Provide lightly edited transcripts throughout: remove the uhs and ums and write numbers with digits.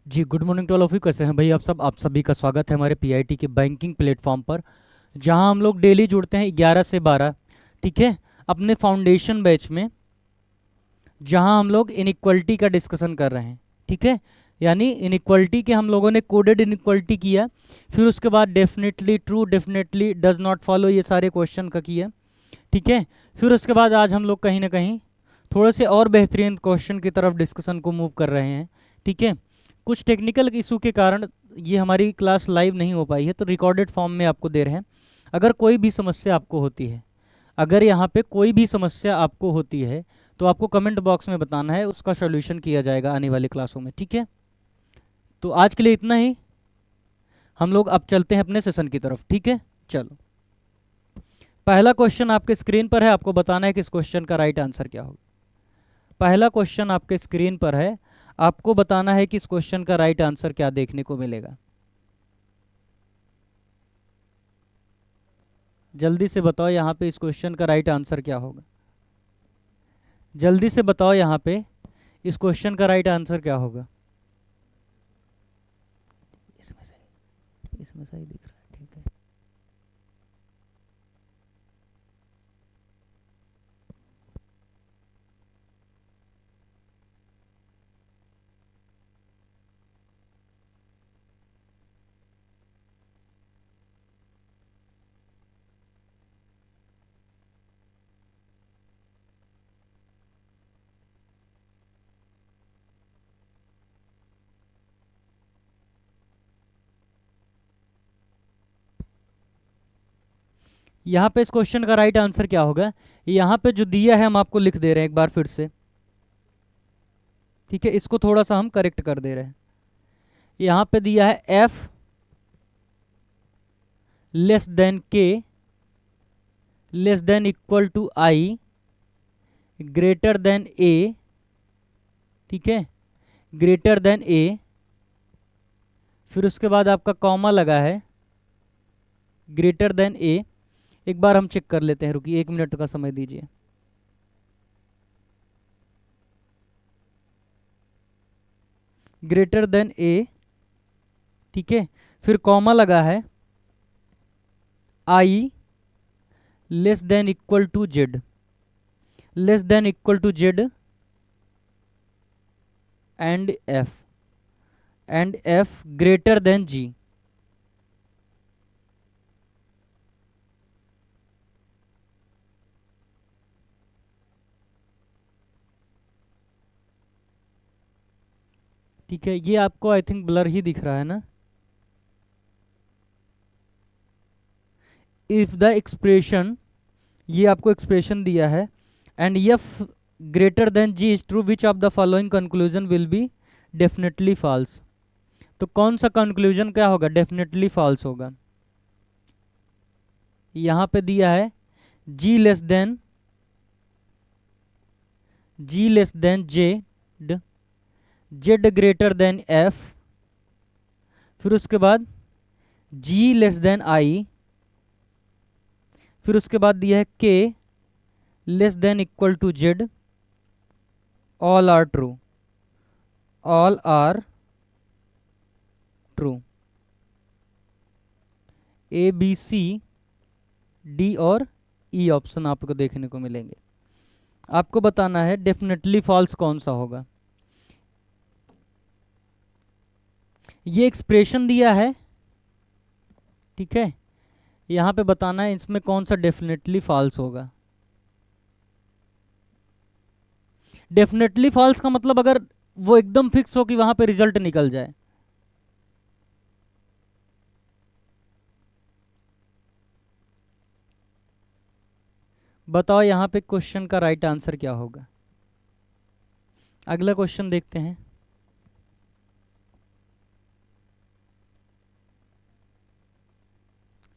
Ji, good morning to all of you. कैसे हैं भाई आप सभी का स्वागत है हमारे पीआईटी के बैंकिंग प्लेटफॉर्म पर, जहां हम लोग डेली जुड़ते हैं 11 से 12। ठीक है, अपने फाउंडेशन बैच में, जहां हम लोग इनइक्वलिटी का डिस्कशन कर रहे हैं। ठीक है, यानी इनइक्वलिटी के हम लोगों ने कोडेड इनइक्वलिटी किया, फिर उसके बाद definitely true, definitely does not follow, ये सारे क्वेश्चन का किया। ठीक है, फिर उसके बाद आज हम लोग कहीं ना कहीं थोड़े से और बेहतरीन क्वेश्चन की तरफ डिस्कशन को मूव कर रहे हैं। ठीक है, कुछ टेक्निकल इशू के कारण ये हमारी क्लास लाइव नहीं हो पाई है, तो रिकॉर्डेड फॉर्म में आपको दे रहे हैं। अगर कोई भी समस्या आपको होती है, अगर यहाँ पे कोई भी समस्या आपको होती है, तो आपको कमेंट बॉक्स में बताना है, उसका सॉल्यूशन किया जाएगा आने वाली क्लासों में। ठीक है, तो आज के लिए इतना ही। हम लोग अब चलते हैं अपने सेशन की तरफ। ठीक है, चलो। पहला क्वेश्चन आपके स्क्रीन पर है, आपको बताना है कि इस क्वेश्चन का राइट आंसर क्या होगा। पहला क्वेश्चन आपके स्क्रीन पर है, आपको बताना है कि इस क्वेश्चन का राइट आंसर क्या देखने को मिलेगा। जल्दी से बताओ यहाँ पे इस क्वेश्चन का राइट आंसर क्या होगा। जल्दी से बताओ यहाँ पे इस क्वेश्चन का राइट आंसर क्या होगा। इसमें सही दिख रहा है, ठीक है। यहाँ पे इस क्वेश्चन का राइट आंसर क्या होगा, यहाँ पे जो दिया है हम आपको लिख दे रहे हैं एक बार फिर से। ठीक है, इसको थोड़ा सा हम करेक्ट कर दे रहे हैं। यहाँ पे दिया है F less than K less than equal to I greater than A. ठीक है, ग्रेटर देन ए, फिर उसके बाद आपका कॉमा लगा है, ग्रेटर देन ए। एक बार हम चेक कर लेते हैं, रुकिए 1 मिनट का समय दीजिए। ग्रेटर देन ए, ठीक है, फिर कॉमा लगा है, I less than equal to Z, less than equal to Z and F greater than G. ठीक है, ये आपको आई थिंक ब्लर ही दिख रहा है ना। इफ द एक्सप्रेशन, ये आपको एक्सप्रेशन दिया है, and F greater than G is true, which of the following conclusion will be definitely false. तो कौन सा कंक्लूजन क्या होगा, डेफिनेटली फॉल्स होगा। यहाँ पे दिया है G less than Z, Z greater than F, फिर उसके बाद जी लेस देन आई, फिर उसके बाद दिया है के less than equal to Z, all are true, all are true. A B C D और ई ऑप्शन आपको देखने को मिलेंगे। आपको बताना है डेफिनेटली फॉल्स कौन सा होगा। ये एक्सप्रेशन दिया है, ठीक है, यहाँ पे बताना है इसमें कौन सा डेफिनेटली फॉल्स होगा। डेफिनेटली फॉल्स का मतलब अगर वो एकदम फिक्स हो कि वहां पे रिजल्ट निकल जाए। बताओ यहाँ पे क्वेश्चन का राइट आंसर क्या होगा। अगला क्वेश्चन देखते हैं।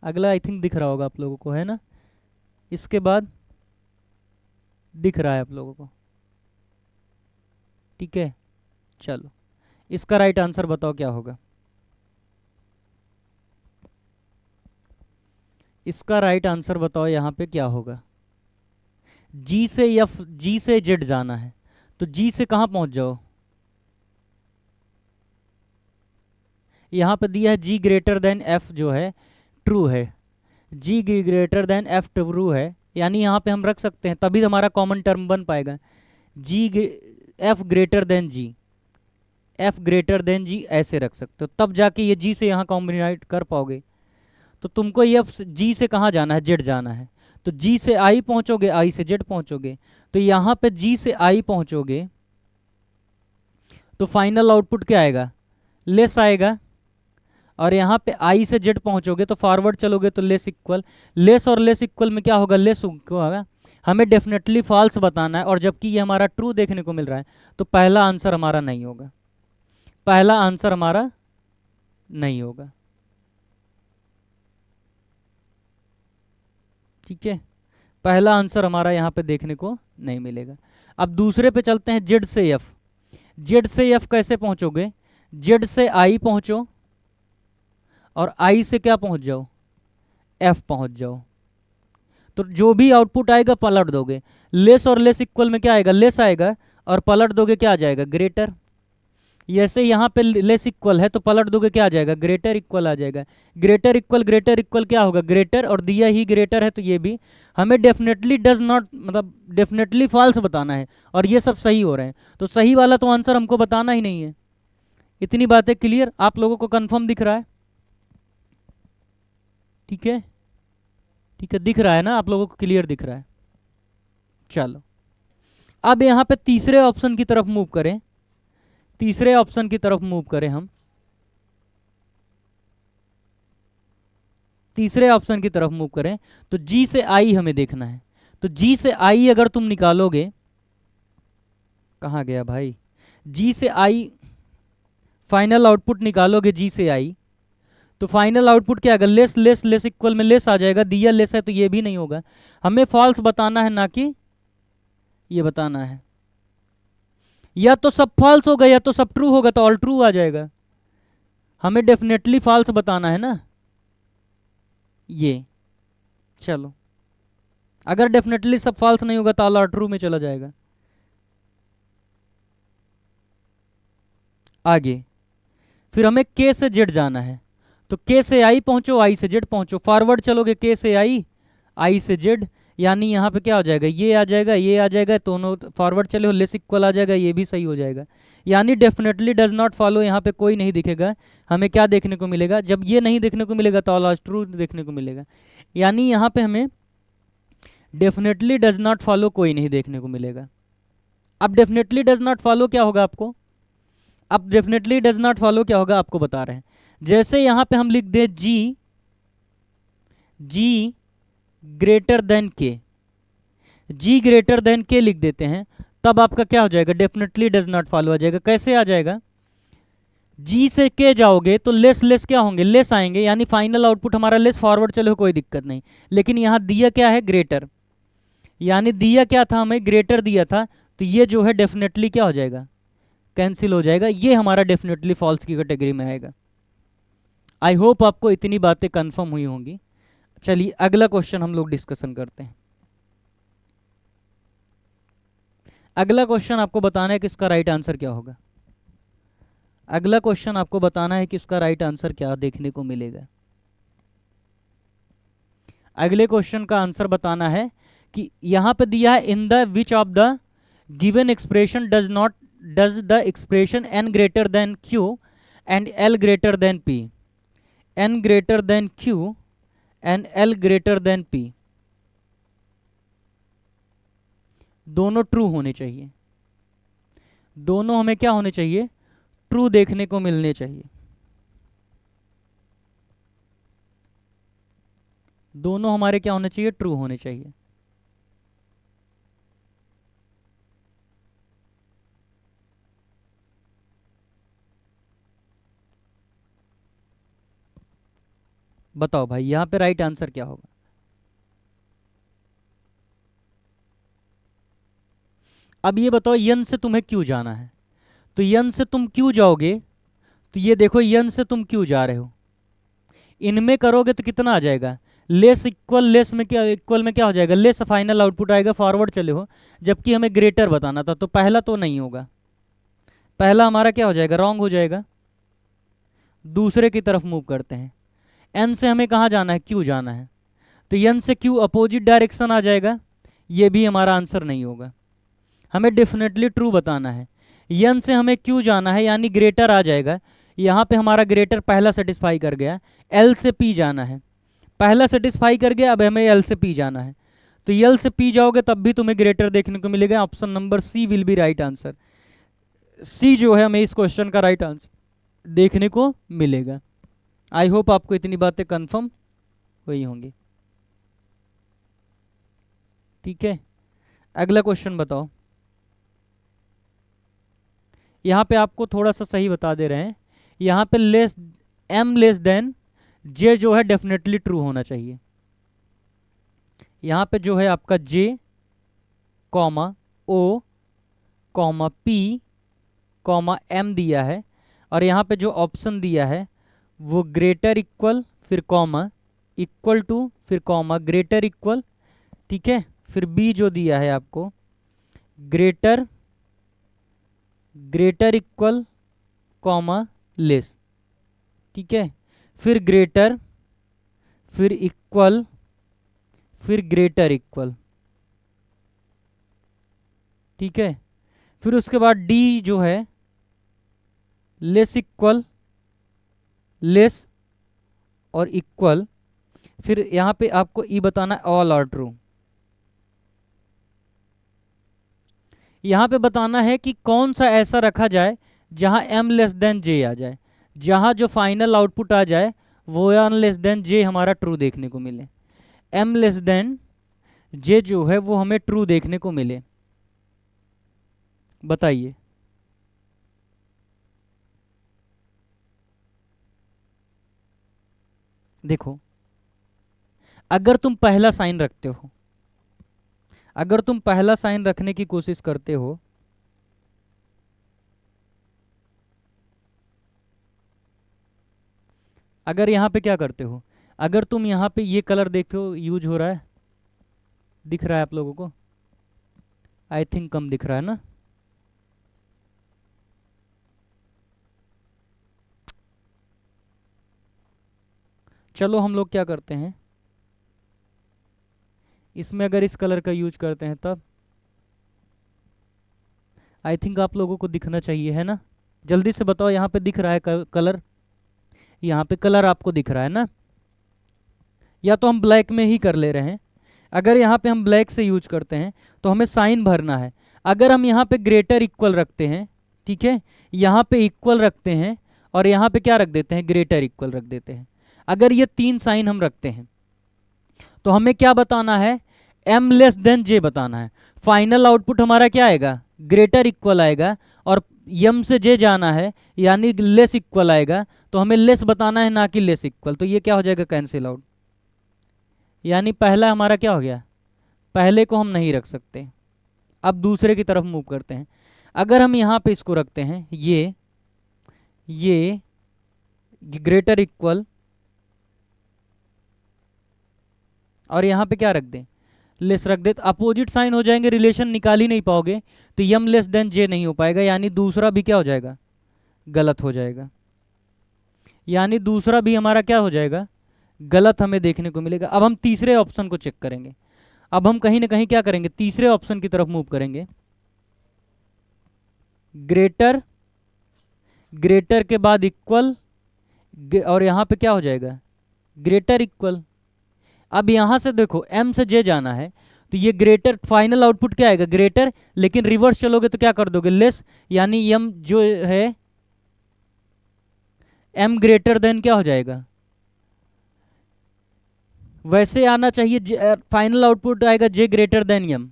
अगला आई थिंक दिख रहा होगा आप लोगों को, है ना। इसके बाद दिख रहा है आप लोगों को, ठीक है। चलो, इसका राइट आंसर बताओ क्या होगा। इसका राइट आंसर बताओ यहाँ पे क्या होगा। जी से एफ, जी से जेड जाना है, तो जी से कहाँ पहुँच जाओ। यहाँ पे दिया है जी ग्रेटर देन एफ जो है ट्रू है, जी ग्रेटर देन एफ ट्रू है, यानी यहाँ पे हम रख सकते हैं, तभी हमारा कॉमन टर्म बन पाएगा। जी एफ ग्रेटर देन जी, एफ ग्रेटर देन जी ऐसे रख सकते हो, तब जाके ये जी से यहाँ कॉम्बिनेट कर पाओगे। तो तुमको ये जी से कहाँ जाना है, जेड जाना है, तो जी से आई पहुँचोगे, आई से जेड पहुँचोगे, तो यहाँ पे जी से आई पहुँचोगे तो फाइनल आउटपुट क्या आएगा, लेस आएगा। और यहाँ पे आई से जेड पहुँचोगे तो फॉरवर्ड चलोगे तो लेस इक्वल, लेस और लेस इक्वल में क्या होगा, लेस होगा। हमें डेफिनेटली फॉल्स बताना है, और जबकि ये हमारा ट्रू देखने को मिल रहा है, तो पहला आंसर हमारा नहीं होगा, पहला आंसर हमारा नहीं होगा। ठीक है, पहला आंसर हमारा यहाँ पे देखने को नहीं मिलेगा। अब दूसरे पे चलते हैं, जेड से एफ। जेड से एफ कैसे पहुँचोगे, जेड से आई पहुँचो और आई से क्या पहुँच जाओ, एफ पहुँच जाओ, तो जो भी आउटपुट आएगा पलट दोगे। लेस और लेस इक्वल में क्या आएगा, लेस आएगा, और पलट दोगे क्या आ जाएगा, ग्रेटर। जैसे यहाँ पे लेस इक्वल है तो पलट दोगे क्या आ जाएगा, ग्रेटर इक्वल आ जाएगा। ग्रेटर इक्वल क्या होगा, ग्रेटर, और दिया ही ग्रेटर है तो ये भी हमें डेफिनेटली डज नॉट, मतलब डेफिनेटली फॉल्स बताना है, और ये सब सही हो रहे हैं, तो सही वाला तो आंसर हमको बताना ही नहीं है। इतनी बातें क्लियर, आप लोगों को कंफर्म दिख रहा है? ठीक है, ठीक है, दिख रहा है ना आप लोगों को, क्लियर दिख रहा है। चलो अब यहाँ पे तीसरे ऑप्शन की तरफ मूव करें, तीसरे ऑप्शन की तरफ मूव करें हम, तीसरे ऑप्शन की तरफ मूव करें, तो जी से आई हमें देखना है। तो जी से आई अगर तुम निकालोगे, कहाँ गया भाई, जी से आई फाइनल आउटपुट निकालोगे, जी से आई, तो फाइनल आउटपुट क्या आएगा, लेस लेस लेस इक्वल में लेस आ जाएगा, दिया लेस है तो ये भी नहीं होगा। हमें फॉल्स बताना है, ना कि ये बताना है। या तो सब फॉल्स होगा या तो सब ट्रू होगा, तो ऑल ट्रू आ जाएगा। हमें डेफिनेटली फॉल्स बताना है ना ये। चलो अगर डेफिनेटली सब फॉल्स नहीं होगा तो ऑल ट्रू में चला जाएगा। आगे फिर हमें के से जेड जाना है, तो के से आई पहुंचो, आई से जेड पहुंचो, फॉरवर्ड चलोगे के से आई, आई से जेड, यानी यहाँ पे क्या हो जाएगा, ये आ जाएगा, ये आ जाएगा, दोनों फॉरवर्ड चले हो, लेस इक्वल आ जाएगा, ये भी सही हो जाएगा। यानी डेफिनेटली डज नॉट फॉलो यहाँ पे कोई नहीं दिखेगा। हमें क्या देखने को मिलेगा, जब ये नहीं देखने को मिलेगा तो ऑल ट्रू देखने को मिलेगा। यानी यहाँ पे हमें डेफिनेटली डज नॉट फॉलो कोई नहीं देखने को मिलेगा। अब डेफिनेटली डज नॉट फॉलो क्या होगा आपको, अब डेफिनेटली डज नॉट फॉलो क्या होगा आपको बता रहे हैं। जैसे यहाँ पे हम लिख दे जी, जी ग्रेटर देन के, जी ग्रेटर देन के लिख देते हैं, तब आपका क्या हो जाएगा, डेफिनेटली डज नॉट फॉलो आ जाएगा। कैसे आ जाएगा, जी से के जाओगे तो लेस लेस क्या होंगे, लेस आएंगे, यानी फाइनल आउटपुट हमारा लेस, फॉरवर्ड चलो कोई दिक्कत नहीं। लेकिन यहाँ दिया क्या है, ग्रेटर, यानी दिया क्या था हमें, ग्रेटर दिया था, तो ये जो है डेफिनेटली क्या हो जाएगा, कैंसिल हो जाएगा। ये हमारा डेफिनेटली फॉल्स की कैटेगरी में आएगा। आई होप आपको इतनी बातें कंफर्म हुई होंगी। चलिए अगला क्वेश्चन हम लोग डिस्कशन करते हैं। अगला क्वेश्चन आपको बताना है कि इसका राइट आंसर क्या होगा। अगला क्वेश्चन आपको बताना है कि इसका राइट आंसर क्या देखने को मिलेगा। अगले क्वेश्चन का आंसर बताना है कि यहाँ पे दिया है, in the which of the given expression does the expression n greater than q and l greater than p, n greater than q and l greater than p दोनों ट्रू होने चाहिए। दोनों हमें क्या होने चाहिए, ट्रू देखने को मिलने चाहिए। दोनों हमारे क्या होने चाहिए, ट्रू होने चाहिए। बताओ भाई यहां पे राइट आंसर क्या होगा। अब ये बताओ यन से तुम्हें क्यों जाना है, तो यन से तुम क्यों जाओगे, तो ये देखो यन से तुम क्यों जा रहे हो, इनमें करोगे तो कितना आ जाएगा, लेस इक्वल, लेस में क्या, इक्वल में क्या हो जाएगा, लेस फाइनल आउटपुट आएगा, फॉरवर्ड चले हो, जबकि हमें ग्रेटर बताना था, तो पहला तो नहीं होगा, पहला हमारा क्या हो जाएगा, रॉन्ग हो जाएगा। दूसरे की तरफ मूव करते हैं। एन से हमें कहाँ जाना है, क्यू जाना है, तो एन से क्यू अपोजिट डायरेक्शन आ जाएगा, ये भी हमारा आंसर नहीं होगा। हमें डेफिनेटली ट्रू बताना है। एन से हमें क्यू जाना है यानी ग्रेटर आ जाएगा, यहाँ पे हमारा ग्रेटर पहला सेटिस्फाई कर गया। एल से पी जाना है, पहला सेटिस्फाई कर गया, अब हमें एल से पी जाना है, तो एल से पी जाओगे तब भी तुम्हें ग्रेटर देखने को मिलेगा। Option number C will be right answer. C जो है हमें इस क्वेश्चन का राइट आंसर देखने को मिलेगा। आई होप आपको इतनी बातें कंफर्म हुई होंगी। ठीक है, अगला क्वेश्चन बताओ। यहाँ पे आपको थोड़ा सा सही बता दे रहे हैं, यहाँ पे लेस एम लेस देन जे जो है डेफिनेटली ट्रू होना चाहिए। यहाँ पे जो है आपका जे कॉमा ओ कॉमा पी कॉमा एम दिया है, और यहाँ पे जो ऑप्शन दिया है वो ग्रेटर इक्वल फिर कॉमा इक्वल टू फिर कॉमा ग्रेटर इक्वल, ठीक है। फिर बी जो दिया है आपको greater greater equal comma less, ठीक है। फिर ग्रेटर फिर इक्वल फिर ग्रेटर इक्वल, ठीक है। फिर उसके बाद डी जो है लेस इक्वल लेस और इक्वल। फिर यहाँ पे आपको ई बताना ऑल आर ट्रू। यहाँ पे बताना है कि कौन सा ऐसा रखा जाए जहाँ m लेस देन जे आ जाए, जहाँ जो फाइनल आउटपुट आ जाए वो n लेस देन जे हमारा ट्रू देखने को मिले। m लेस देन जे जो है वो हमें ट्रू देखने को मिले, बताइए। देखो, अगर तुम पहला साइन रखते हो, अगर तुम पहला साइन रखने की कोशिश करते हो, अगर यहाँ पे क्या करते हो, अगर तुम यहाँ पे ये कलर देखते हो यूज हो रहा है, दिख रहा है आप लोगों को? आई थिंक कम दिख रहा है ना। चलो हम लोग क्या करते हैं, इसमें अगर इस कलर का यूज करते हैं तब आई थिंक आप लोगों को दिखना चाहिए, है ना। जल्दी से बताओ, यहाँ पे दिख रहा है कलर? यहाँ पे कलर आपको दिख रहा है ना? या तो हम ब्लैक में ही कर ले रहे हैं। अगर यहाँ पे हम ब्लैक से यूज करते हैं तो हमें साइन भरना है। अगर हम यहाँ पे ग्रेटर इक्वल रखते हैं, ठीक है, यहाँ पे इक्वल रखते हैं और यहाँ पे क्या रख देते हैं, ग्रेटर इक्वल रख देते हैं, अगर ये तीन साइन हम रखते हैं तो हमें क्या बताना है, m लेस देन जे बताना है। फाइनल आउटपुट हमारा क्या आएगा, ग्रेटर इक्वल आएगा, और m से j जाना है यानी लेस इक्वल आएगा, तो हमें लेस बताना है ना कि लेस इक्वल। तो ये क्या हो जाएगा, कैंसिल आउट। यानी पहला हमारा क्या हो गया, पहले को हम नहीं रख सकते। अब दूसरे की तरफ मूव करते हैं। अगर हम यहाँ पे इसको रखते हैं, ये ग्रेटर इक्वल, और यहाँ पे क्या रख दें, लेस रख दे, तो अपोजिट साइन हो जाएंगे, रिलेशन निकाल ही नहीं पाओगे, तो यम लेस देन जे नहीं हो पाएगा, यानी दूसरा भी क्या हो जाएगा, गलत हो जाएगा। यानी दूसरा भी हमारा क्या हो जाएगा, गलत हमें देखने को मिलेगा। अब हम तीसरे ऑप्शन को चेक करेंगे। अब हम कहीं ना कहीं क्या करेंगे, तीसरे ऑप्शन की तरफ मूव करेंगे। ग्रेटर ग्रेटर के बाद इक्वल, और यहाँ पे क्या हो जाएगा, ग्रेटर इक्वल। अब यहाँ से देखो m से j जाना है, तो ये ग्रेटर, फाइनल आउटपुट क्या आएगा, ग्रेटर, लेकिन रिवर्स चलोगे तो क्या कर दोगे, लेस, यानी m जो है m ग्रेटर देन क्या हो जाएगा, वैसे आना चाहिए, फाइनल आउटपुट आएगा j ग्रेटर देन m।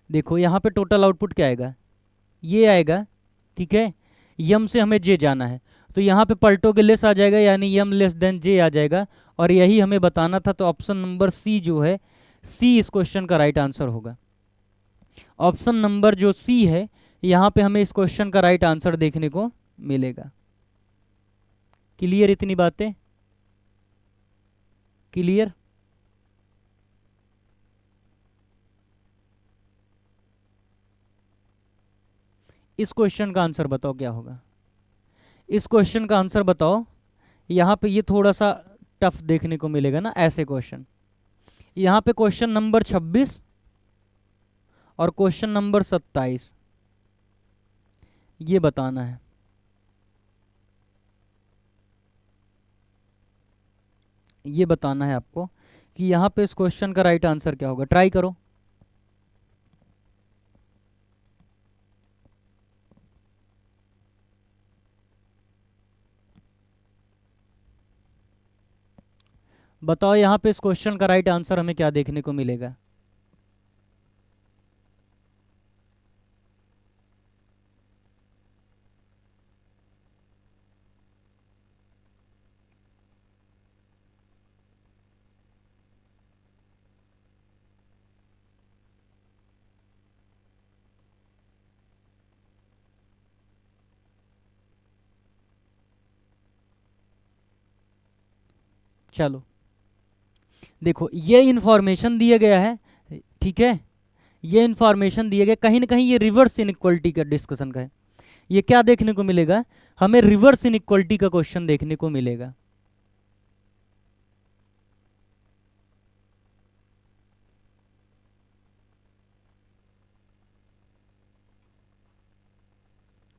देखो यहाँ पे टोटल आउटपुट क्या आएगा, ये आएगा, ठीक है। m से हमें j जाना है, तो यहाँ पे पलटोगे लेस आ जाएगा, यानी m लेस देन j आ जाएगा, और यही हमें बताना था। तो ऑप्शन नंबर सी जो है, सी इस क्वेश्चन का राइट आंसर होगा। ऑप्शन नंबर जो सी है, यहाँ पे हमें इस क्वेश्चन का राइट आंसर देखने को मिलेगा। क्लियर इतनी बातें, क्लियर? इस क्वेश्चन का आंसर बताओ क्या होगा। इस क्वेश्चन का आंसर बताओ। यहाँ पे ये थोड़ा सा टफ देखने को मिलेगा ना ऐसे क्वेश्चन। यहाँ पे क्वेश्चन नंबर 26 और क्वेश्चन नंबर 27 ये बताना है। ये बताना है आपको कि यहाँ पे इस क्वेश्चन का राइट आंसर क्या होगा। ट्राई करो। बताओ यहाँ पे इस क्वेश्चन का राइट आंसर हमें क्या देखने को मिलेगा। चलो देखो, ये इंफॉर्मेशन दिया गया है, ठीक है। ये इंफॉर्मेशन दिया गया, कहीं ना कहीं ये रिवर्स इनइक्वालिटी का डिस्कशन का है। ये क्या देखने को मिलेगा, हमें रिवर्स इनइक्वालिटी का क्वेश्चन देखने को मिलेगा।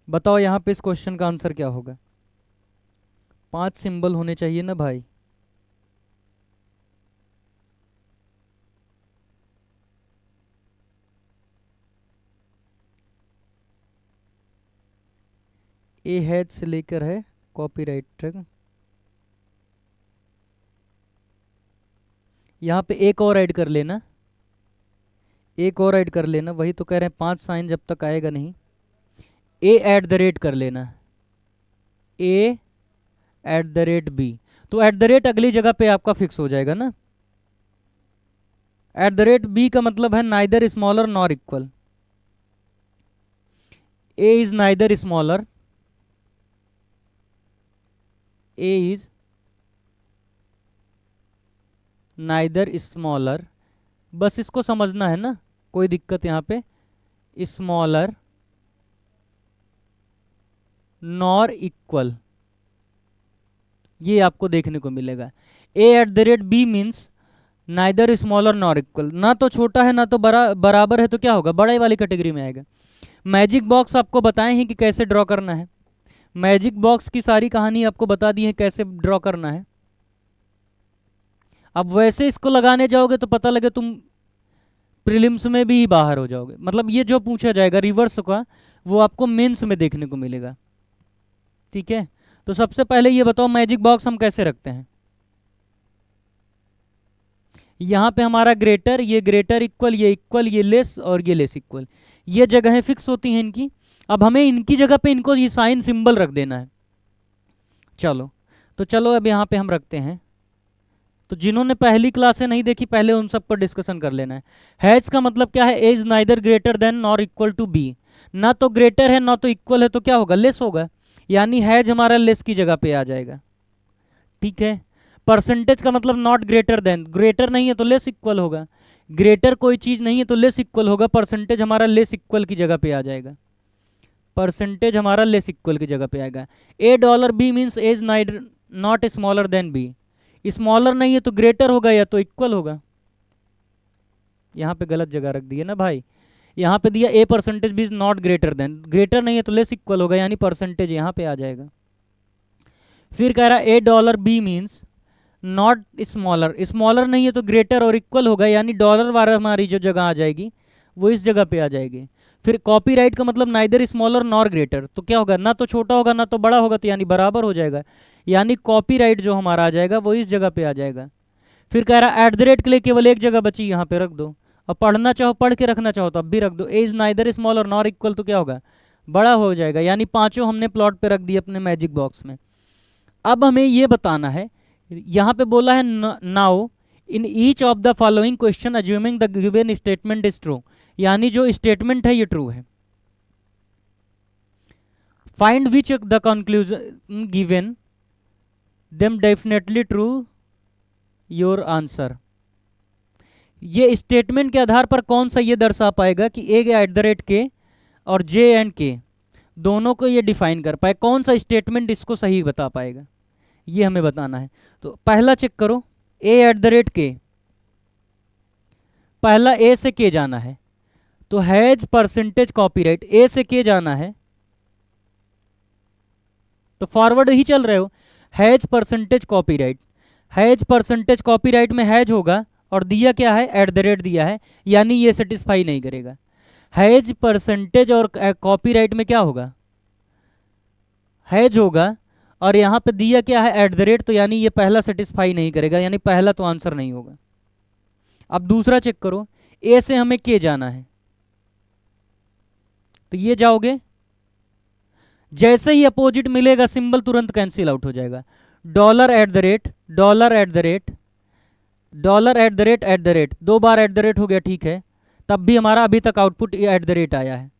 बताओ यहाँ पे इस क्वेश्चन का आंसर क्या होगा। 5 सिंबल होने चाहिए ना भाई। ए हैज से लेकर है कॉपीराइट तक। यहाँ पे एक और ऐड कर लेना, एक और ऐड कर लेना, वही तो कह रहे हैं 5 साइन जब तक आएगा नहीं। ए एट द रेट कर लेना, ए एट द रेट बी। तो एट द रेट अगली जगह पे आपका फिक्स हो जाएगा ना। एट द रेट बी का मतलब है neither smaller nor equal. A is neither smaller, A is neither smaller, बस इसको समझना है ना, कोई दिक्कत यहाँ पे। स्मॉलर नॉर इक्वल, ये आपको देखने को मिलेगा। A at the rate B means neither smaller nor equal, ना तो छोटा है ना तो बराबर है, तो क्या होगा, बड़े वाली कैटेगरी में आएगा। मैजिक बॉक्स आपको बताए हैं कि कैसे ड्रॉ करना है। मैजिक बॉक्स की सारी कहानी आपको बता दी है कैसे ड्रॉ करना है। अब वैसे इसको लगाने जाओगे तो पता लगे तुम प्रीलिम्स में भी बाहर हो जाओगे। मतलब ये जो पूछा जाएगा रिवर्स का, वो आपको मेंस में देखने को मिलेगा, ठीक है। तो सबसे पहले ये बताओ मैजिक बॉक्स हम कैसे रखते हैं। यहाँ पे हमारा ग्रेटर, ये ग्रेटर इक्वल, ये लेस और ये लेस इक्वल, ये जगहें फिक्स होती हैं इनकी। अब हमें इनकी जगह पे इनको ये साइन सिंबल रख देना है। चलो तो चलो अब यहाँ पे हम रखते हैं। तो जिन्होंने पहली क्लासें नहीं देखी पहले उन सब पर डिस्कशन कर लेना है। हैज का मतलब क्या है, A is neither greater than nor equal to B. ना तो ग्रेटर है ना तो इक्वल है, तो क्या होगा, लेस होगा, यानी हैज हमारा लेस की जगह पे आ जाएगा, ठीक है। परसेंटेज का मतलब नॉट ग्रेटर देन, ग्रेटर नहीं है तो लेस इक्वल होगा, ग्रेटर कोई चीज नहीं है तो लेस इक्वल होगा, परसेंटेज हमारा लेस इक्वल की जगह पे आ जाएगा, परसेंटेज हमारा लेस इक्वल की जगह पे आएगा। $, B means as neither not smaller than B, smaller नहीं है तो ग्रेटर होगा या तो इक्वल होगा। यहाँ पे गलत जगह रख दिया ना भाई, यहाँ पे दिया A percentage B is not greater than, greater नहीं है तो लेस इक्वल होगा, यानी परसेंटेज यहाँ पे आ जाएगा। फिर कह रहा है $, B means not smaller, smaller नहीं है तो ग्रेटर और इक्वल होगा, यानी डॉलर वाला हमारी जो जगह आ जाएगी वो इस जगह पे आ जाएगी। फिर कॉपीराइट का मतलब नाइदर स्मॉलर नॉर ग्रेटर, तो क्या होगा, ना तो छोटा होगा ना तो बड़ा होगा, तो यानी बराबर हो जाएगा, यानी कॉपीराइट जो हमारा आ जाएगा वो इस जगह पे आ जाएगा। फिर कह रहा है एट द रेट के लिए केवल एक जगह बची, यहाँ पे रख दो, और पढ़ना चाहो पढ़ के रखना चाहो तो अब भी रख दो। A is neither smaller nor equal, तो क्या होगा, बड़ा हो जाएगा, यानी पांचों हमने प्लॉट पे रख दिए अपने मैजिक बॉक्स में। अब हमें ये बताना है, यहाँ पे बोला है now in each of the following question assuming the given statement is true, यानी जो स्टेटमेंट है ये ट्रू है। Find which the conclusion given them definitely true your answer. ये स्टेटमेंट के आधार पर कौन सा ये दर्शा पाएगा कि ए एट द रेट के और जे एंड के दोनों को ये डिफाइन कर पाए, कौन सा स्टेटमेंट इसको सही बता पाएगा, ये हमें बताना है। तो पहला चेक करो, a@k, पहला ए से के जाना है, तो हैज परसेंटेज कॉपीराइट, ए से के जाना है तो फॉरवर्ड ही चल रहे हो, has percentage copyright, has percentage copyright में हैज होगा और दिया क्या है, @ दिया है, यानी ये सेटिस्फाई नहीं करेगा। हैज परसेंटेज और कॉपीराइट में क्या होगा, हैज होगा, और यहाँ पे दिया क्या है, @ तो यानी ये पहला सेटिस्फाई नहीं करेगा, यानी पहला तो आंसर नहीं होगा। अब दूसरा चेक करो, ए से हमें के जाना है, तो ये जाओगे, जैसे ही अपोजिट मिलेगा सिंबल तुरंत कैंसिल आउट हो जाएगा। $@, $@, 2 बार @ हो गया, ठीक है, तब भी हमारा अभी तक आउटपुट @ आया है।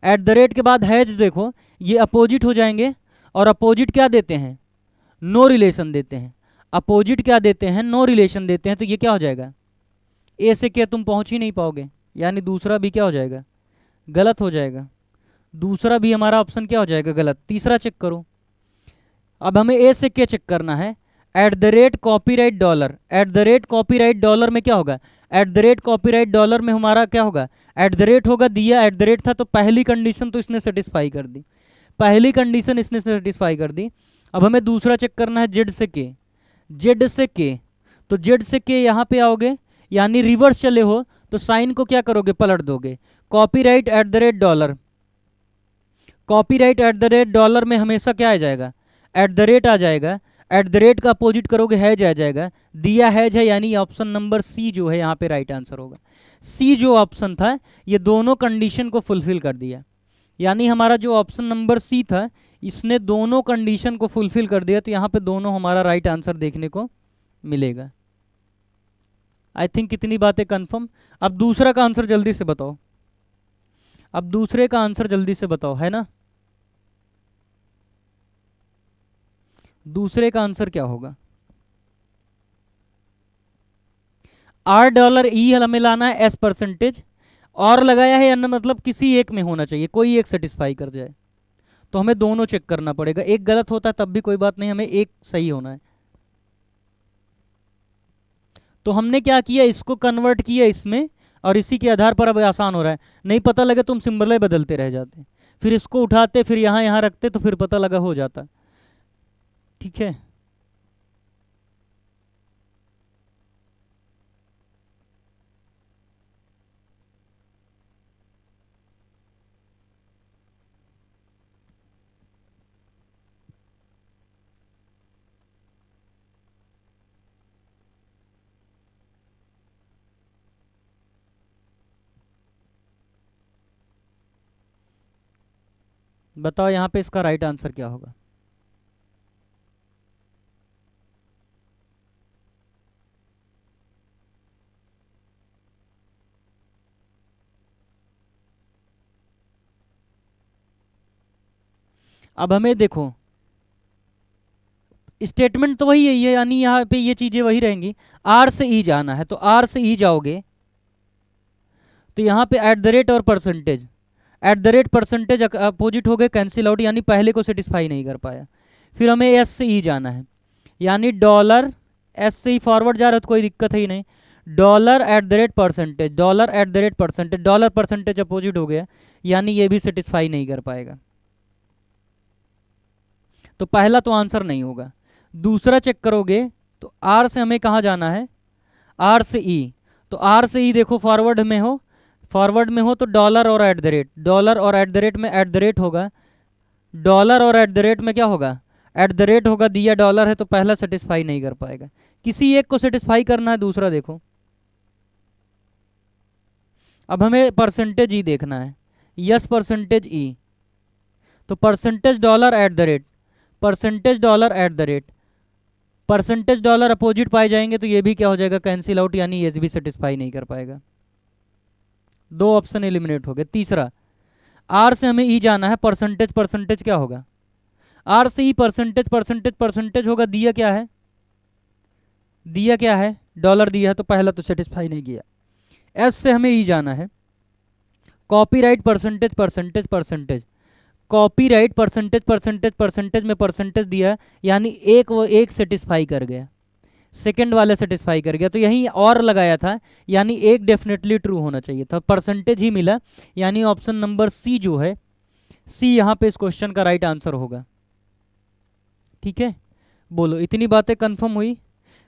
@ के बाद हैज देखो, ये अपोजिट हो जाएंगे, और अपोजिट क्या देते हैं, नो रिलेशन देते हैं, अपोजिट क्या देते हैं, नो रिलेशन देते हैं, तो ये क्या हो जाएगा, ए से क्या तुम पहुंच ही नहीं पाओगे, यानी दूसरा भी क्या हो जाएगा, गलत हो जाएगा, दूसरा भी हमारा ऑप्शन क्या हो जाएगा, गलत। तीसरा चेक करो, अब हमें ए से क्या चेक करना है, $copyright, $copyright में क्या होगा, $copyright में हमारा क्या होगा, होगा, दिया था, तो पहली कंडीशन तो इसने सेटिस्फाई कर दी, पहली कंडीशन इसने सेटिस्फाई कर दी। अब हमें दूसरा चेक करना है, जेड से के, तो जेड से के यहाँ पे आओगे, यानी रिवर्स चले हो तो साइन को क्या करोगे, पलट दोगे, कॉपीराइट $, कॉपीराइट $, में हमेशा क्या आ जाएगा, @ आ जाएगा, @ का अपोजिट करोगे हैज आ जाएगा, दिया हैज है, यानी ऑप्शन नंबर सी जो है यहाँ पे राइट आंसर होगा। सी जो ऑप्शन था ये दोनों कंडीशन को फुलफिल कर दिया, यानी हमारा जो ऑप्शन नंबर सी था इसने दोनों कंडीशन को फुलफिल कर दिया, तो यहाँ पे दोनों हमारा राइट आंसर देखने को मिलेगा। आई थिंक कितनी बातें कंफर्म। अब दूसरा का आंसर जल्दी से बताओ, अब दूसरे का आंसर जल्दी से बताओ, है ना, दूसरे का आंसर क्या होगा, $, हमें लाना है, एस परसेंटेज और लगाया है, यानी मतलब किसी एक में होना चाहिए, कोई एक सेटिस्फाई कर जाए, तो हमें दोनों चेक करना पड़ेगा, एक गलत होता है तब भी कोई बात नहीं, हमें एक सही होना है। तो हमने क्या किया, इसको कन्वर्ट किया इसमें, और इसी के आधार पर अब आसान हो रहा है, नहीं पता लगे तुम सिंबल बदलते रह जाते, फिर इसको उठाते फिर यहाँ रखते, तो फिर पता लगा हो जाता, ठीक है। बताओ यहाँ पे इसका राइट आंसर क्या होगा, अब हमें देखो स्टेटमेंट तो वही है ये, यानी यहाँ पे ये चीजें वही रहेंगी, आर से ई जाना है, तो आर से ई जाओगे तो यहाँ पे @ और परसेंटेज, परसेंटेज अपोजिट हो गए, कैंसिल आउट, यानी पहले को सेटिस्फाई नहीं कर पाया। फिर हमें एस से ई जाना है, यानी डॉलर, एस से ई फॉरवर्ड जा रहा है तो कोई दिक्कत है ही नहीं, $परसेंटेज, परसेंटेज, परसेंटेज अपोजिट हो गया, यानी ये भी सेटिस्फाई नहीं कर पाएगा, तो पहला तो आंसर नहीं होगा। दूसरा चेक करोगे तो आर से हमें कहाँ जाना है, आर से ई, तो आर से ई देखो फॉरवर्ड में हो, फॉरवर्ड में हो तो डॉलर और @ में @ होगा, डॉलर और @ में क्या होगा, @ होगा, दिया डॉलर है तो पहला सेटिस्फाई नहीं कर पाएगा, किसी एक को सेटिस्फाई करना है। दूसरा देखो, अब हमें परसेंटेज ई देखना है, यस परसेंटेज ई, तो percentage dollar @ percentage dollar @ percentage dollar opposite पाए जाएंगे, तो ये भी क्या हो जाएगा, कैंसिल आउट, यानी ये भी सेटिस्फाई नहीं कर पाएगा, दो ऑप्शन एलिमिनेट हो गए। तीसरा, आर से हमें ई जाना है, परसेंटेज, परसेंटेज क्या होगा, आर से ई परसेंटेज, परसेंटेज, परसेंटेज होगा, दिया क्या है, दिया क्या है, डॉलर दिया है, तो पहला तो सेटिस्फाई नहीं किया। एस से हमें ई जाना है, copyright percentage, percentage, percentage, copyright percentage percentage percentage में परसेंटेज दिया, यानी एक सेटिस्फाई कर गया, सेकंड वाला सेटिस्फाई कर गया, तो यहीं और लगाया था, यानी एक डेफिनेटली ट्रू होना चाहिए था, परसेंटेज ही मिला, यानी ऑप्शन नंबर सी जो है, सी यहाँ पे इस क्वेश्चन का राइट आंसर होगा। ठीक है, बोलो इतनी बातें कंफर्म हुई?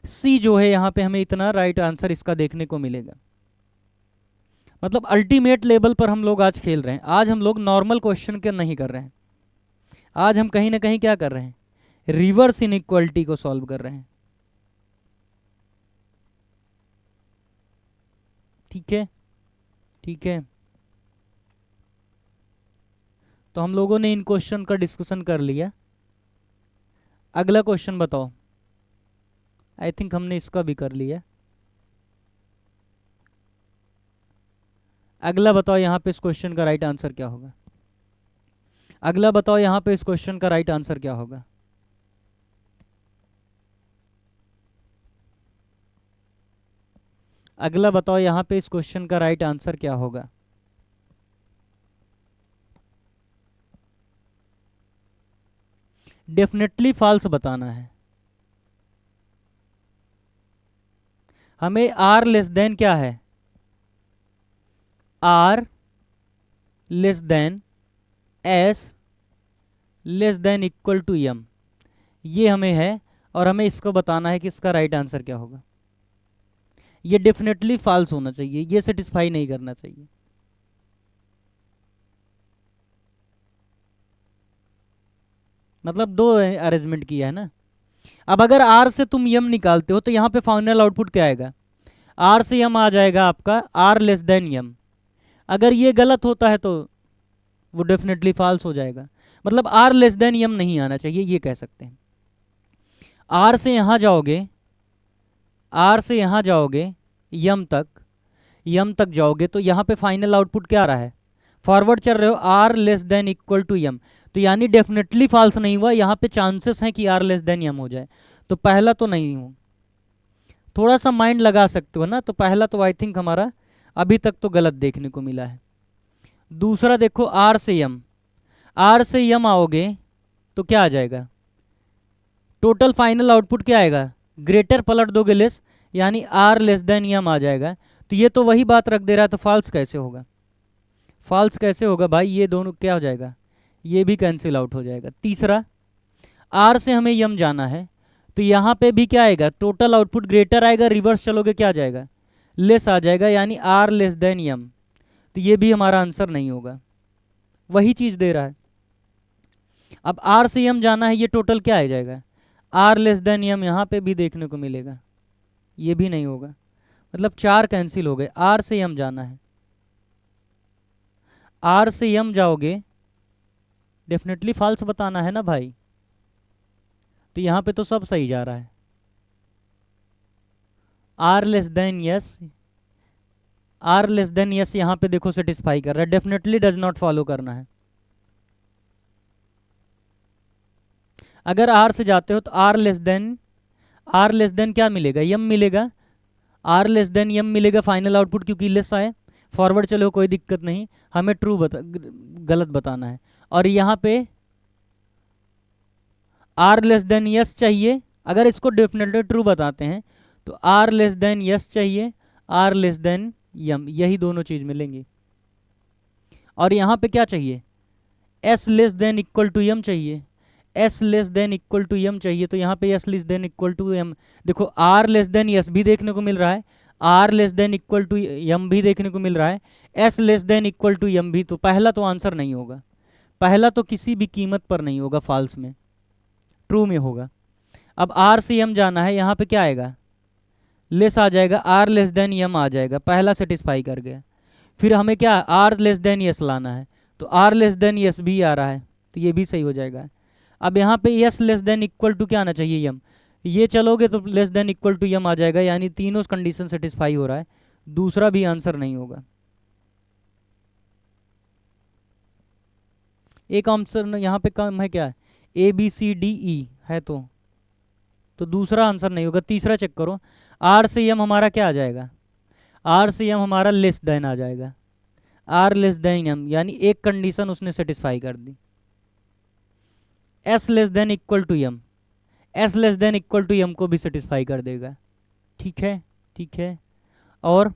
सी जो है यहाँ पे हमें इतना राइट आंसर इसका देखने को मिलेगा। मतलब अल्टीमेट लेवल पर हम लोग आज खेल रहे हैं। आज हम लोग नॉर्मल क्वेश्चन के नहीं कर रहे हैं, आज हम कहीं ना कहीं क्या कर रहे हैं, रिवर्स इनइक्वालिटी को सॉल्व कर रहे हैं। ठीक है, ठीक है, तो हम लोगों ने इन क्वेश्चन का डिस्कशन कर लिया। अगला क्वेश्चन बताओ। आई थिंक हमने इसका भी कर लिया। अगला बताओ यहाँ पे इस क्वेश्चन का राइट आंसर क्या होगा। अगला बताओ यहाँ पे इस क्वेश्चन का राइट आंसर क्या होगा। अगला बताओ यहाँ पे इस क्वेश्चन का राइट आंसर क्या होगा। डेफिनेटली फॉल्स बताना है हमें। आर लेस देन क्या है, R less than S less than equal to M, ये हमें है, और हमें इसको बताना है कि इसका राइट आंसर क्या होगा। ये डेफिनेटली फॉल्स होना चाहिए, ये सेटिस्फाई नहीं करना चाहिए। मतलब दो अरेंजमेंट किया है ना। अब अगर आर से तुम यम निकालते हो तो यहाँ पे फाइनल आउटपुट क्या आएगा, आर से यम आ जाएगा आपका आर लेस देन यम। अगर ये गलत होता है तो वो डेफिनेटली फॉल्स हो जाएगा। मतलब आर लेस देन यम नहीं आना चाहिए, ये कह सकते हैं। आर से यहाँ जाओगे, आर से यहाँ जाओगे यम तक जाओगे तो यहाँ पे फाइनल आउटपुट क्या आ रहा है, फॉरवर्ड चल रहे हो, R less than equal to M, तो यानी डेफिनेटली फॉल्स नहीं हुआ, यहाँ पे चांसेस हैं कि आर लेस देन यम हो जाए, तो पहला तो नहीं हो। थोड़ा सा माइंड लगा सकते हो ना, तो पहला तो आई थिंक हमारा अभी तक तो गलत देखने को मिला है। दूसरा देखो, आर से यम, आर से यम आओगे तो क्या आ जाएगा, टोटल फाइनल आउटपुट क्या आएगा, ग्रेटर पलट दोगे लेस, यानी आर लेस देन यम आ जाएगा। तो ये तो वही बात रख दे रहा है, तो फॉल्स कैसे होगा, फॉल्स कैसे होगा भाई, ये दोनों क्या हो जाएगा, ये भी कैंसिल आउट हो जाएगा। तीसरा, आर से हमें यम जाना है, तो यहाँ पे भी क्या आएगा, टोटल आउटपुट ग्रेटर आएगा, रिवर्स चलोगे क्या आ जाएगा, लेस आ जाएगा, यानी आर लेस देन यम, तो ये भी हमारा आंसर नहीं होगा, वही चीज़ दे रहा है। अब आर से यम जाना है, ये टोटल क्या आ जाएगा, आर लेस देन यम, यहाँ पे भी देखने को मिलेगा, ये भी नहीं होगा। मतलब चार कैंसिल हो गए। आर से यम जाना है, आर से यम जाओगे, डेफिनेटली फॉल्स बताना है ना भाई, तो यहाँ पे तो सब सही जा रहा है। R less than S, R less than S यहाँ पे देखो सेटिस्फाई कर रहा है, डेफिनेटली डज नॉट फॉलो करना है। अगर आर से जाते हो तो आर लेस देन क्या मिलेगा, यम मिलेगा, आर लेस देन यम मिलेगा फाइनल आउटपुट, क्योंकि लेस आए, फॉरवर्ड चलो कोई दिक्कत नहीं, हमें ट्रू गलत बताना है। और यहाँ पे आर लेस देन यस चाहिए, अगर इसको डेफिनेटली ट्रू बताते हैं तो आर लेस देन यस चाहिए, आर लेस देन यम, यही दोनों चीज़ मिलेंगी। और यहाँ पे क्या चाहिए, S less than equal to M चाहिए, S less than equal to M चाहिए, तो यहाँ पे S less than equal to M, देखो आर लेस देन यस भी देखने को मिल रहा है, R less than equal to M भी देखने को मिल रहा है, S less than equal to M भी, तो पहला तो आंसर नहीं होगा, पहला तो किसी भी कीमत पर नहीं होगा, फॉल्स में, ट्रू में होगा। अब आर से यम जाना है, यहाँ पे क्या आएगा, लेस आ जाएगा, आर लेस देन यम आ जाएगा, पहला सेटिस्फाई कर गया। फिर हमें क्या आर लेस देन यस लाना है, तो आर लेस देन यस भी आ रहा है, तो ये भी सही हो जाएगा। अब यहाँ पे S less than equal to क्या आना चाहिए, यम, ये चलोगे तो less than equal to M आ जाएगा, यानी तीनों कंडीशन सेटिस्फाई हो रहा है, दूसरा भी आंसर नहीं होगा। एक आंसर यहाँ पे कम है, क्या है, ए बी सी डी ई है, तो दूसरा आंसर नहीं होगा। तीसरा चेक करो, आर से यम हमारा क्या आ जाएगा, आर से यम हमारा लेस देन आ जाएगा, आर लेस देन यम, यानी एक कंडीशन उसने सेटिस्फाई कर दी। S less than equal to M, S less than equal to M को भी सेटिस्फाई कर देगा। ठीक है, ठीक है। और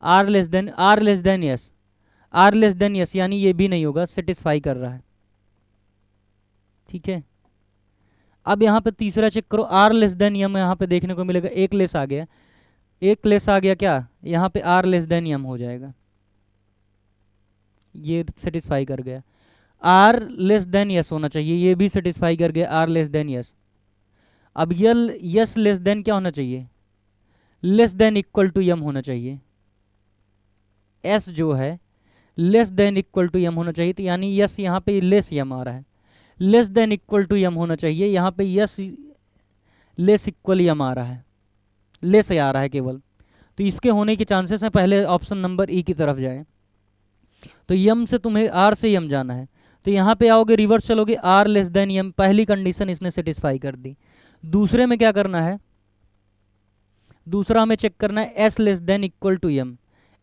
R less than S, R less than S यानी ये भी नहीं होगा, सेटिस्फाई कर रहा है। ठीक है, अब यहाँ पे तीसरा चेक करो, आर लेस देन यम यहाँ पे देखने को मिलेगा, एक लेस आ गया, एक लेस आ गया, क्या यहाँ पे आर लेस देन यम हो जाएगा, ये सेटिस्फाई कर गया। आर लेस देन यस होना चाहिए, ये भी सेटिस्फाई कर गया, आर लेस देन यस। अब यल यस लेस देन क्या होना चाहिए, लेस देन इक्वल टू यम होना चाहिए, एस जो है लेस देन इक्वल टू यम होना चाहिए, तो यानी यस यहाँ पे लेस यम आ रहा है, लेस देन इक्वल टू यम होना चाहिए, यहाँ पे यस लेस इक्वल यम आ रहा है, लेस आ रहा है केवल, तो इसके होने के चांसेस हैं, पहले ऑप्शन नंबर ई की तरफ जाए। तो यम से तुम्हें आर से यम जाना है, तो यहाँ पे आओगे, रिवर्स चलोगे, आर लेस देन यम, पहली कंडीशन इसने सेटिस्फाई कर दी। दूसरे में क्या करना है, दूसरा हमें चेक करना है S less than equal to M,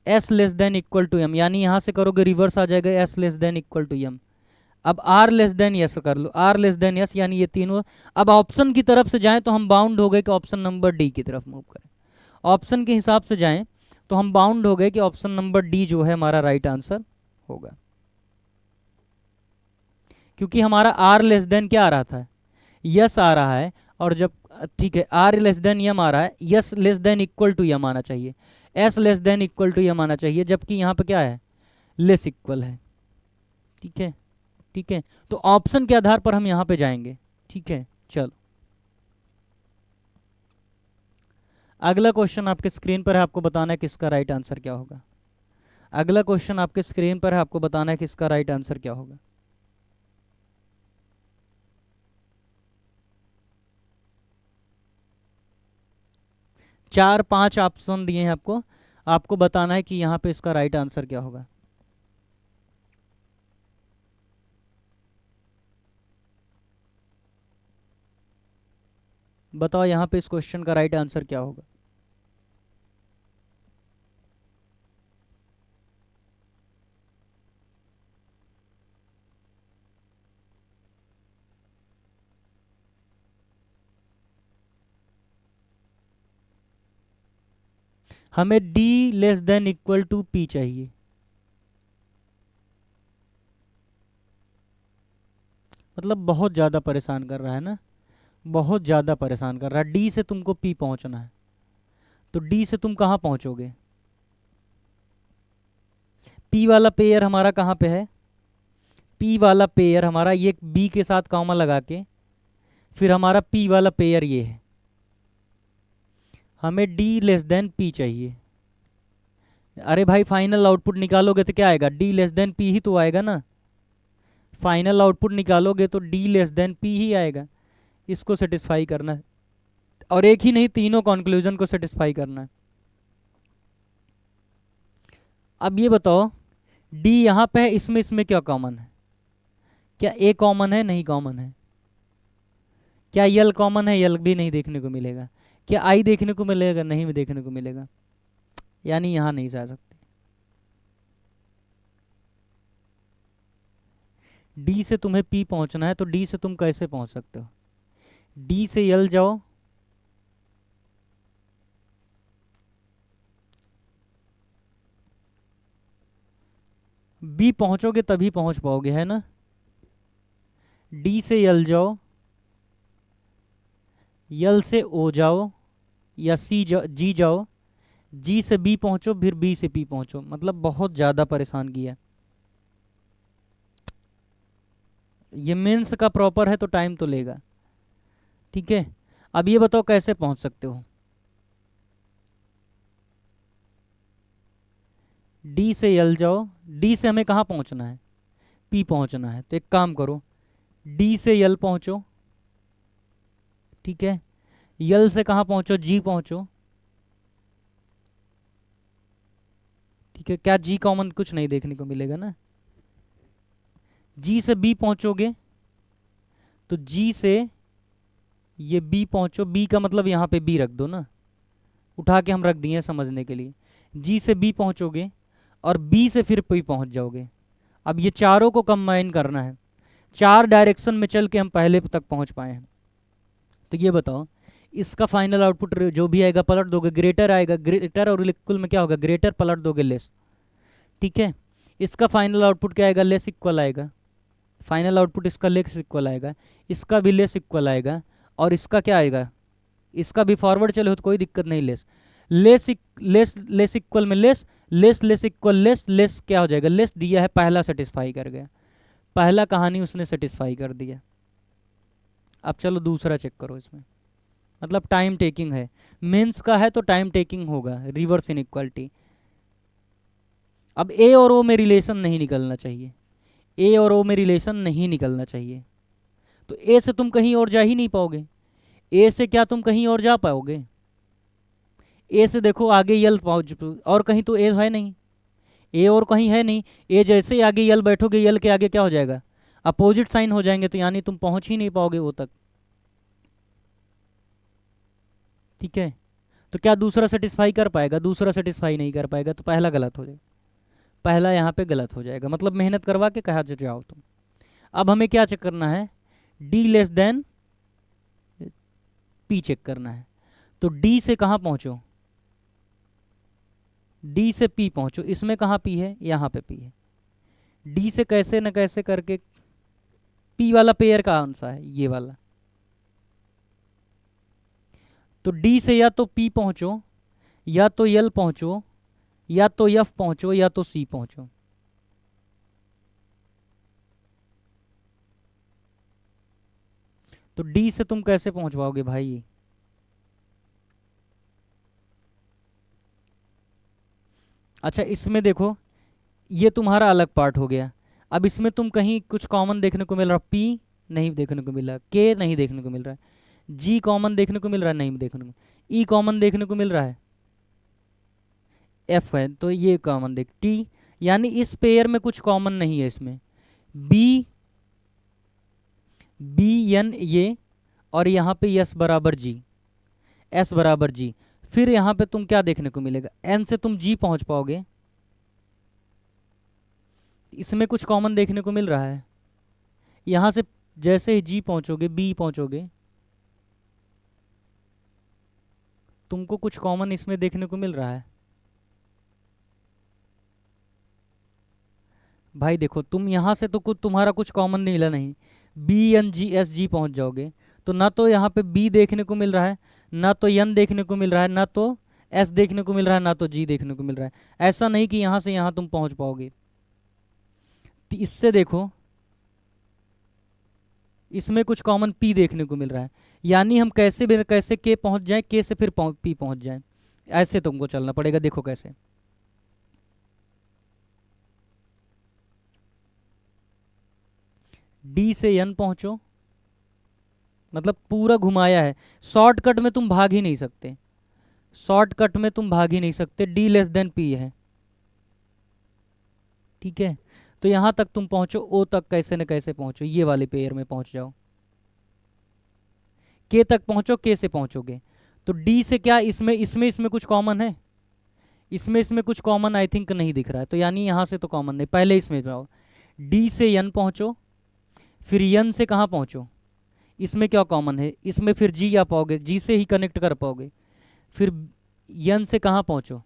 S less than equal to M, यानी यहाँ से करोगे रिवर्स आ जाएगा S less than equal to M. अब आर लेस देन यस कर लो, आर लेस देन यस यानी ये तीनों। अब ऑप्शन की तरफ से जाएं तो हम बाउंड हो गए कि ऑप्शन नंबर डी की तरफ मूव करें, ऑप्शन के हिसाब से जाएं तो हम बाउंड हो गए कि ऑप्शन नंबर डी जो है हमारा राइट आंसर होगा, क्योंकि हमारा आर लेस देन क्या आ रहा था, यस आ रहा है, और जब ठीक है आर लेस देन यम आ रहा है, S less than equal to M आना चाहिए, S less than equal to M आना चाहिए, जबकि यहाँ पे क्या है, लेस इक्वल है। ठीक है, ठीक है, तो ऑप्शन के आधार पर हम यहाँ पे जाएंगे। ठीक है, चलो अगला क्वेश्चन आपके स्क्रीन पर है, आपको बताना है किसका राइट आंसर क्या होगा। अगला क्वेश्चन आपके स्क्रीन पर है, आपको बताना है किसका राइट आंसर क्या होगा। चार पांच ऑप्शन दिए हैं आपको, आपको बताना है कि यहाँ पे इसका राइट आंसर क्या होगा। बताओ यहाँ पे इस क्वेश्चन का राइट आंसर क्या होगा। हमें d less than equal to p चाहिए, मतलब बहुत ज़्यादा परेशान कर रहा है ना, बहुत ज़्यादा परेशान कर रहा है। d से तुमको p पहुंचना है, तो d से तुम कहाँ पहुंचोगे, p वाला पेयर हमारा कहाँ पे है, p वाला पेयर हमारा ये b के साथ कॉमा लगा के, फिर हमारा p वाला पेयर ये है, हमें d लेस देन p चाहिए। अरे भाई फाइनल आउटपुट निकालोगे तो क्या आएगा, d लेस देन p ही तो आएगा ना, फाइनल आउटपुट निकालोगे तो d लेस देन p ही आएगा, इसको सेटिस्फाई करना है, और एक ही नहीं तीनों कंक्लूजन को सेटिस्फाई करना है। अब ये बताओ d यहाँ पे है, इसमें इसमें क्या कॉमन है, क्या a कॉमन है, नहीं कॉमन है, क्या यल कॉमन है, यल भी नहीं देखने को मिलेगा, क्या आई देखने को मिलेगा, नहीं भी देखने को मिलेगा, यानी यहाँ नहीं जा सकते। डी से तुम्हें पी पहुंचना है, तो डी से तुम कैसे पहुंच सकते हो, डी से यल जाओ, बी पहुंचोगे तभी पहुंच पाओगे, है ना, डी से यल जाओ, यल से ओ जाओ, या सी जी जाओ, जी से बी पहुंचो, फिर बी से पी पहुंचो, मतलब बहुत ज़्यादा परेशान किया। ये मेंस का प्रॉपर है तो टाइम तो लेगा। ठीक है, अब ये बताओ कैसे पहुंच सकते हो, डी से यल जाओ, डी से हमें कहाँ पहुंचना है, पी पहुंचना है, तो एक काम करो डी से यल पहुंचो, ठीक है, यल से कहाँ पहुंचो, जी पहुंचो, ठीक है, क्या जी कॉमन कुछ नहीं देखने को मिलेगा ना, जी से बी पहुंचोगे तो जी से ये बी पहुंचो, बी का मतलब यहाँ पे बी रख दो ना, उठा के हम रख दिए समझने के लिए, जी से बी पहुंचोगे और बी से फिर पी पहुंच जाओगे। अब ये चारों को कंबाइन करना है, 4 डायरेक्शन में चल के हम पहले तक पहुंच पाए हैं। तो ये बताओ इसका फाइनल आउटपुट जो भी आएगा पलट दोगे, ग्रेटर आएगा, ग्रेटर और इक्वल में क्या होगा, ग्रेटर पलट दोगे लेस। ठीक है, इसका फाइनल आउटपुट क्या आएगा, लेस इक्वल आएगा। फाइनल आउटपुट इसका लेस इक्वल आएगा, इसका भी लेस इक्वल आएगा, और इसका क्या आएगा, इसका भी फॉरवर्ड चले हो तो कोई दिक्कत नहीं, less less less less equal में less, less less equal less, less क्या हो जाएगा, लेस दिया है, पहला सेटिस्फाई कर गया, पहला कहानी उसने सेटिस्फाई कर दिया। अब चलो दूसरा चेक करो, इसमें मतलब टाइम टेकिंग है, मेंस का है तो टाइम टेकिंग होगा, रिवर्स इनइक्वालिटी। अब ए और ओ में रिलेशन नहीं निकलना चाहिए, ए और ओ में रिलेशन नहीं निकलना चाहिए, तो ए से तुम कहीं और जा ही नहीं पाओगे, ए से क्या तुम कहीं और जा पाओगे, ए से देखो आगे यल पहुंच, और कहीं तो ए है नहीं, ए और कहीं है नहीं, ए जैसे ही आगे यल बैठोगे यल के आगे क्या हो जाएगा, अपोजिट साइन हो जाएंगे, तो यानी तुम पहुंच ही नहीं पाओगे वो तक। ठीक है, तो क्या दूसरा सेटिस्फाई कर पाएगा, दूसरा सेटिस्फाई नहीं कर पाएगा, तो पहला गलत हो जाएगा, पहला यहाँ पे गलत हो जाएगा, मतलब मेहनत करवा के कहा जाओ तुम। अब हमें क्या चेक करना है, D less than P check करना है, तो डी से कहाँ पहुँचो, डी से पी पहुँचो, इसमें कहाँ पी है, यहाँ पे पी है, डी से कैसे न कैसे करके पी वाला पेयर कौन सा है, ये वाला, तो डी से या तो पी पहुँचो, या तो यल पहुँचो, या तो एफ पहुँचो, या तो सी पहुँचो। तो डी से तुम कैसे पहुँच पाओगे भाई, अच्छा इसमें देखो ये तुम्हारा अलग पार्ट हो गया, अब इसमें तुम कहीं कुछ कॉमन देखने को मिल रहा, पी नहीं देखने को मिल रहा, के नहीं देखने को मिल रहा है, जी कॉमन देखने को मिल रहा है, नहीं देखने को, ई कॉमन देखने को मिल रहा है, एफ है तो ये कॉमन देख, टी यानी इस पेयर में कुछ कॉमन नहीं है इसमें, बी बी एन ये, और यहाँ पे यस बराबर जी, एस बराबर जी, फिर यहाँ पे तुम क्या देखने को मिलेगा, एन से तुम जी पहुँच पाओगे, इसमें कुछ कॉमन देखने को मिल रहा है, यहाँ से जैसे ही जी पहुँचोगे बी पहुँचोगे, तुमको कुछ कॉमन इसमें देखने को मिल रहा है। भाई देखो तुम यहाँ से तो कुछ तुम्हारा कुछ कॉमन नहीं मिला, नहीं B N G S G पहुँच जाओगे, तो ना तो यहाँ पे बी देखने को मिल रहा है, ना तो एन देखने को मिल रहा है, ना तो एस देखने को मिल रहा है, ना तो जी देखने को मिल रहा है, ऐसा नहीं कि यहाँ से यहाँ तुम पहुँच पाओगे। तो इससे देखो इसमें कुछ कॉमन पी देखने को मिल रहा है, यानी हम कैसे भी कैसे के पहुँच जाएं, के से फिर पी पहुँच जाएं, ऐसे तुमको चलना पड़ेगा। देखो कैसे, डी से एन पहुंचो, मतलब पूरा घुमाया है, शॉर्टकट में तुम भाग ही नहीं सकते, शॉर्टकट में तुम भाग ही नहीं सकते, डी लेस देन पी है। ठीक है, तो यहां तक तुम पहुंचो, ओ तक कैसे न कैसे पहुंचो, ये वाले पेयर में पहुंच जाओ, के तक पहुंचो, के से पहुंचोगे, तो डी से क्या इसमें इसमें इसमें कुछ कॉमन है, इसमें कुछ कॉमन आई थिंक नहीं दिख रहा है, तो यानी यहां से तो कॉमन नहीं, पहले इसमें जाओ, डी से एन पहुंचो, फिर एन से कहाँ पहुंचो, इसमें क्या कॉमन है, इसमें फिर जी आ पाओगे, जी से ही कनेक्ट कर पाओगे, फिर एन से कहाँ पहुंचो,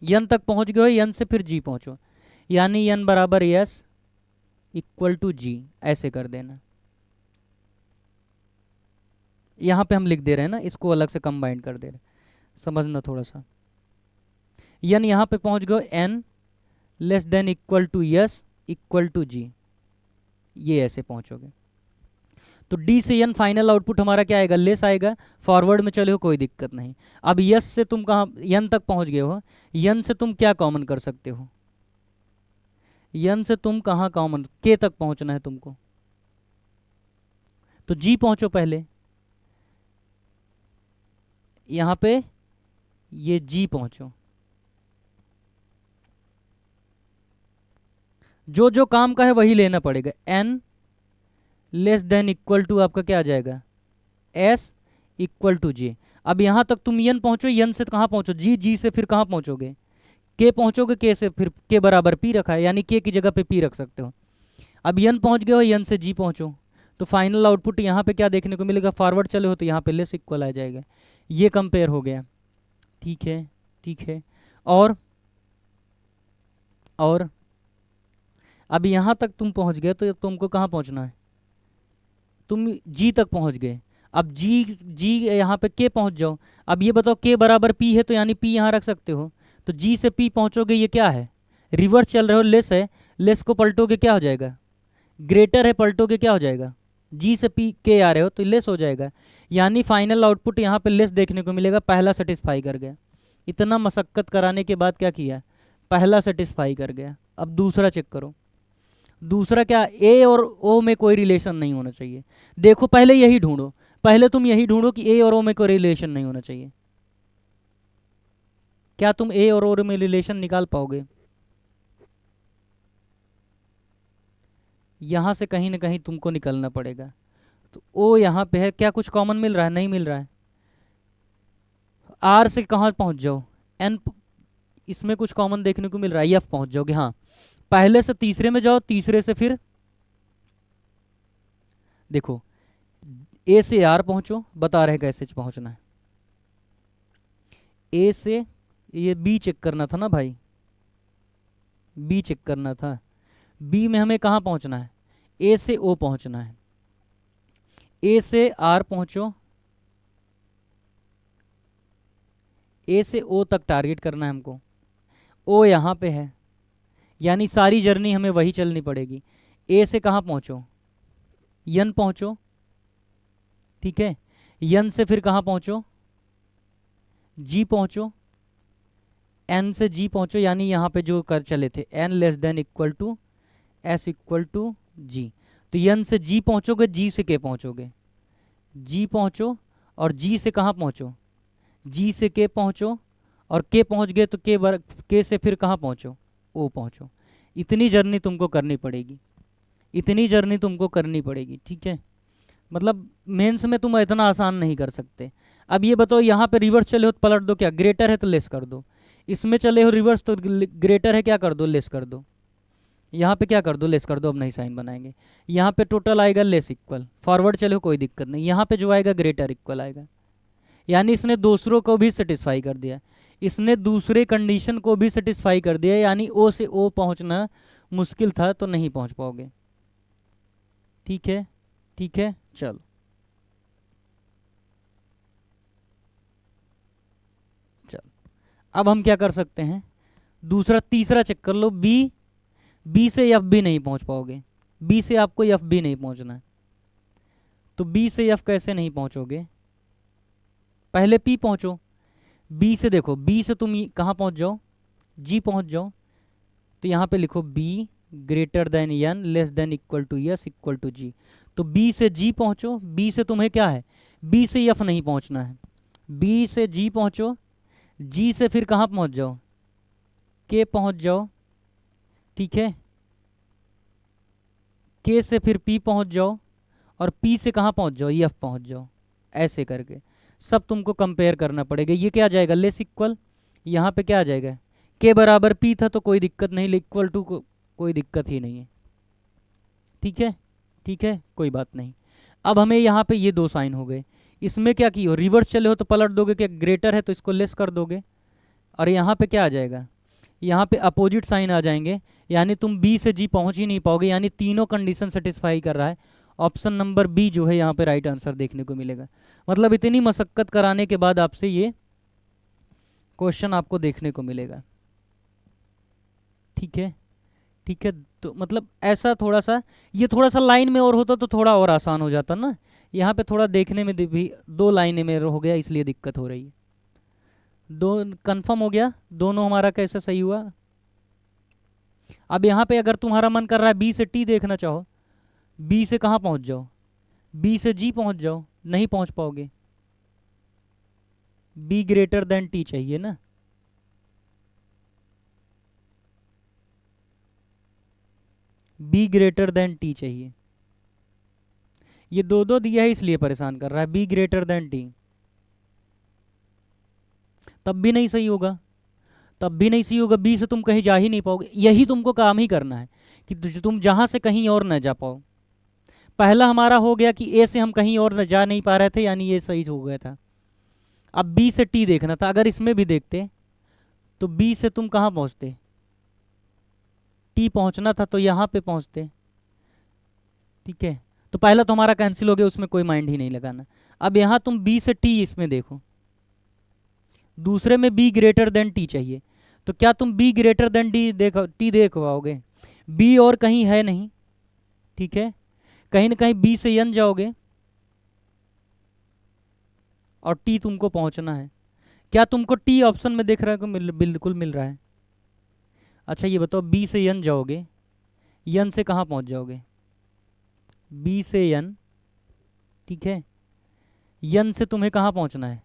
एन तक पहुंच गए, एन से फिर जी पहुंचो, यानी एन बराबर एस इक्वल टू जी, ऐसे कर देना। यहाँ पे हम लिख दे रहे हैं ना, इसको अलग से कंबाइन कर दे रहे हैं, समझना थोड़ा सा, एन यहाँ पे पहुंच गए, N less than equal to S equal to G, ये ऐसे पहुंचोगे। तो डी से एन फाइनल आउटपुट हमारा क्या आएगा, लेस आएगा, फॉरवर्ड में चले हो कोई दिक्कत नहीं। अब यस से तुम कहाँ एन तक पहुंच गए हो, एन से तुम क्या कॉमन कर सकते हो, एन से तुम कहाँ कॉमन, के तक पहुंचना है तुमको, तो जी पहुंचो पहले, यहाँ पे ये जी पहुंचो, जो जो काम का है वही लेना पड़ेगा, N less than equal to आपका क्या आ जाएगा, एस इक्वल टू जे। अब यहाँ तक तुम एन पहुँचो, एन से कहाँ पहुँचो, जी, जी से फिर कहाँ पहुँचोगे, के पहुंचोगे के से, फिर के बराबर पी रखा है यानी के की जगह पे पी रख सकते हो। अब यन पहुंच गए हो, यन से जी पहुंचो, तो फाइनल आउटपुट यहाँ पे क्या देखने को मिलेगा, फॉरवर्ड चले हो तो यहाँ पे लेस इक्वल आ जाएगा। ये कंपेयर हो गया। ठीक है, ठीक है। और अब यहाँ तक तुम पहुँच गए तो तुमको कहाँ पहुँचना है, तुम जी तक पहुँच गए। अब जी जी यहाँ पे के पहुँच जाओ। अब ये बताओ के बराबर पी है तो यानी पी यहाँ रख सकते हो, तो जी से पी पहुँचोगे, ये क्या है, रिवर्स चल रहे हो, लेस है, लेस को पलटोगे क्या हो जाएगा, ग्रेटर है, पलटोगे क्या हो जाएगा, जी से पी के आ रहे हो तो लेस हो जाएगा। यानी फाइनल आउटपुट यहाँ पे लेस देखने को मिलेगा। पहला सेटिस्फाई कर गया, इतना मशक्क़त कराने के बाद क्या किया, पहला सेटिस्फाई कर गया। अब दूसरा चेक करो, दूसरा क्या, ए और ओ में कोई रिलेशन नहीं होना चाहिए। देखो पहले यही ढूंढो, पहले तुम यही ढूंढो कि ए और ओ में कोई रिलेशन नहीं होना चाहिए। क्या तुम ए और ओ में रिलेशन निकाल पाओगे, यहाँ से कहीं ना कहीं तुमको निकलना पड़ेगा। तो ओ यहाँ पे है, क्या कुछ कॉमन मिल रहा है, नहीं मिल रहा है। आर से कहाँ पहुँच जाओ, एन, इसमें कुछ कॉमन देखने को मिल रहा है, एफ पहुँच जाओगे। हाँ, पहले से तीसरे में जाओ, तीसरे से फिर देखो ए से आर पहुँचो, बता रहे कैसे पहुँचना है। ए से ये बी चेक करना था ना भाई, बी चेक करना था। बी में हमें कहाँ पहुँचना है, ए से ओ पहुँचना है। ए से आर पहुँचो, ए से ओ तक टारगेट करना है हमको। ओ यहाँ पे है, यानी सारी जर्नी हमें वही चलनी पड़ेगी। ए से कहाँ पहुँचो, यन पहुँचो, ठीक है। यन से फिर कहाँ पहुँचो, जी पहुँचो। एन से जी पहुँचो, यानी यहाँ पे जो कर चले थे N less than equal to S equal to G, तो यन से जी पहुँचोगे, जी से के पहुँचोगे, जी पहुँचो और जी से कहाँ पहुँचो, जी से के पहुँचो, और के पहुँच गए तो के से फिर कहाँ पहुँचो, ओ पहुँचो। इतनी जर्नी तुमको करनी पड़ेगी, इतनी जर्नी तुमको करनी पड़ेगी, ठीक है। मतलब मेंस में तुम इतना आसान नहीं कर सकते। अब ये बताओ, यहाँ पे रिवर्स चले हो तो पलट दो, क्या ग्रेटर है तो लेस कर दो, इसमें चले हो रिवर्स तो ग्रेटर है क्या कर दो, लेस कर दो, यहाँ पे क्या कर दो, लेस कर दो। अब नहीं साइन बनाएंगे, यहाँ पे टोटल आएगा लेस इक्वल, फॉरवर्ड चले हो कोई दिक्कत नहीं, यहाँ पे जो आएगा ग्रेटर इक्वल आएगा। यानी इसने दूसरों को भी सेटिस्फाई कर दिया, इसने दूसरे कंडीशन को भी सेटिस्फाई कर दिया, यानी ओ से ओ पहुँचना मुश्किल था तो नहीं पहुँच पाओगे। ठीक है, ठीक है, चलो। चलो अब हम क्या कर सकते हैं, दूसरा तीसरा चेक कर लो। बी, बी से एफ भी नहीं पहुंच पाओगे, बी से आपको एफ भी नहीं पहुंचना है, तो बी से एफ कैसे नहीं पहुंचोगे, पहले पी पहुंचो। बी से देखो, बी से तुम कहाँ पहुंच जाओ, जी पहुंच जाओ, तो यहाँ पे लिखो B greater than N less than equal to S equal to G, तो बी से जी पहुंचो। बी से तुम्हें क्या है, बी से एफ नहीं पहुंचना है, बी से जी पहुंचो, जी से फिर कहाँ पहुंच जाओ, के पहुंच जाओ, ठीक है। के से फिर पी पहुंच जाओ, और पी से कहाँ पहुंच जाओ, एफ पहुंच जाओ। ऐसे करके सब तुमको कंपेयर करना पड़ेगा। ये क्या आ जाएगा, लेस इक्वल, यहाँ पे क्या आ जाएगा, के बराबर पी था तो कोई दिक्कत नहीं, इक्वल टू कोई दिक्कत ही नहीं है, ठीक है, ठीक है, कोई बात नहीं। अब हमें यहाँ पे ये दो साइन हो गए, इसमें क्या की हो, रिवर्स चले हो तो पलट दोगे, क्या ग्रेटर है तो इसको लेस कर दोगे, और यहाँ पे क्या आ जाएगा, यहाँ पे अपोजिट साइन आ जाएंगे, यानी तुम बी से जी पहुँच ही नहीं पाओगे, यानी तीनों कंडीशन सेटिस्फाई कर रहा है। ऑप्शन नंबर बी जो है यहाँ पे राइट आंसर देखने को मिलेगा। मतलब इतनी मशक्क़त कराने के बाद आपसे ये क्वेश्चन आपको देखने को मिलेगा, ठीक है, ठीक है। तो मतलब ऐसा थोड़ा सा, ये थोड़ा सा लाइन में और होता तो थोड़ा और आसान हो जाता ना, यहाँ पे थोड़ा देखने में भी दो लाइनें में हो गया, इसलिए दिक्कत हो रही है। दो कंफर्म हो गया, दोनों हमारा कैसे सही हुआ। अब यहाँ पे अगर तुम्हारा मन कर रहा है बी से टी देखना चाहो, बी से कहाँ पहुँच जाओ, बी से जी पहुँच जाओ, नहीं पहुँच पाओगे, बी ग्रेटर देन टी चाहिए ना, बी ग्रेटर देन टी चाहिए। ये दो दो दिया है इसलिए परेशान कर रहा है, बी ग्रेटर देन टी, तब भी नहीं सही होगा। तब भी नहीं सही होगा, बी से तुम कहीं जा ही नहीं पाओगे। यही तुमको काम ही करना है कि तुम जहाँ से कहीं और न जा पाओ। पहला हमारा हो गया कि ए से हम कहीं और न जा नहीं पा रहे थे, यानी ये सही हो गया था। अब बी से टी देखना था। अगर इसमें भी देखते तो बी से तुम कहाँ पहुँचते, टी पहुँचना था तो यहाँ पे पहुँचते। ठीक है, तो पहला तो हमारा कैंसिल हो गया, उसमें कोई माइंड ही नहीं लगाना। अब यहाँ तुम बी से टी इसमें देखो, दूसरे में बी ग्रेटर देन टी चाहिए, तो क्या तुम बी ग्रेटर देन टी देख पाओगे? बी और कहीं है नहीं, ठीक है, कहीं ना कहीं बी से एन जाओगे और टी तुमको पहुंचना है। क्या तुमको टी ऑप्शन में देख रहा है को बिल्कुल मिल रहा है? अच्छा ये बताओ, बी से एन जाओगे, एन से कहाँ पहुंच जाओगे? बी से एन, ठीक है, एन से तुम्हें कहाँ पहुंचना है?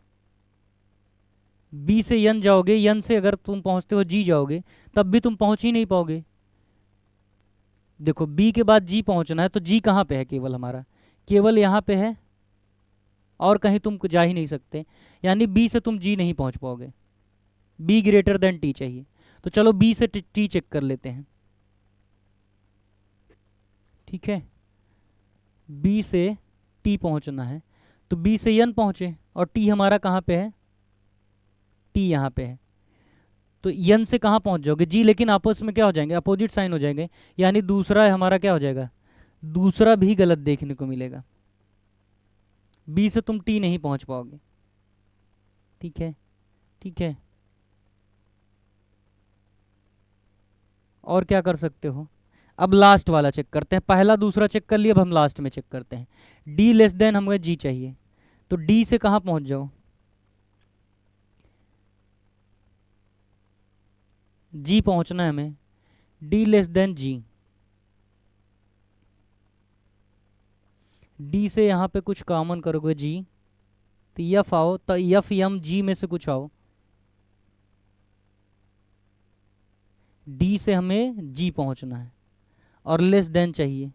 बी से एन जाओगे, एन से अगर तुम पहुंचते हो जी जाओगे, तब भी तुम पहुंच ही नहीं पाओगे। देखो बी के बाद जी पहुंचना है, तो जी कहाँ पे है? केवल हमारा केवल यहाँ पे है, और कहीं तुम जा ही नहीं सकते, यानी बी से तुम जी नहीं पहुंच पाओगे। बी ग्रेटर देन टी चाहिए, तो चलो बी से टी चेक कर लेते हैं। ठीक है, बी से टी पहुंचना है, तो बी से एन पहुंचे, और टी हमारा कहाँ पे है? टी यहाँ पे है, तो एन से कहाँ पहुंच जाओगे? जी, लेकिन आपस में क्या हो जाएंगे? अपोजिट साइन हो जाएंगे, यानी दूसरा हमारा क्या हो जाएगा? दूसरा भी गलत देखने को मिलेगा। बी से तुम टी नहीं पहुंच पाओगे। ठीक है, ठीक है, और क्या कर सकते हो? अब लास्ट वाला चेक करते हैं। पहला दूसरा चेक कर लिया, अब हम लास्ट में चेक करते हैं। डी लेस देन हमें जी चाहिए, तो डी से कहाँ पहुंच जाओ? जी पहुंचना है हमें, डी लेस देन जी। डी से यहाँ पे कुछ कॉमन करोगे जी, तो यफ आओ, तो यफ यम जी में से कुछ आओ। डी से हमें जी पहुंचना है और लेस देन चाहिए,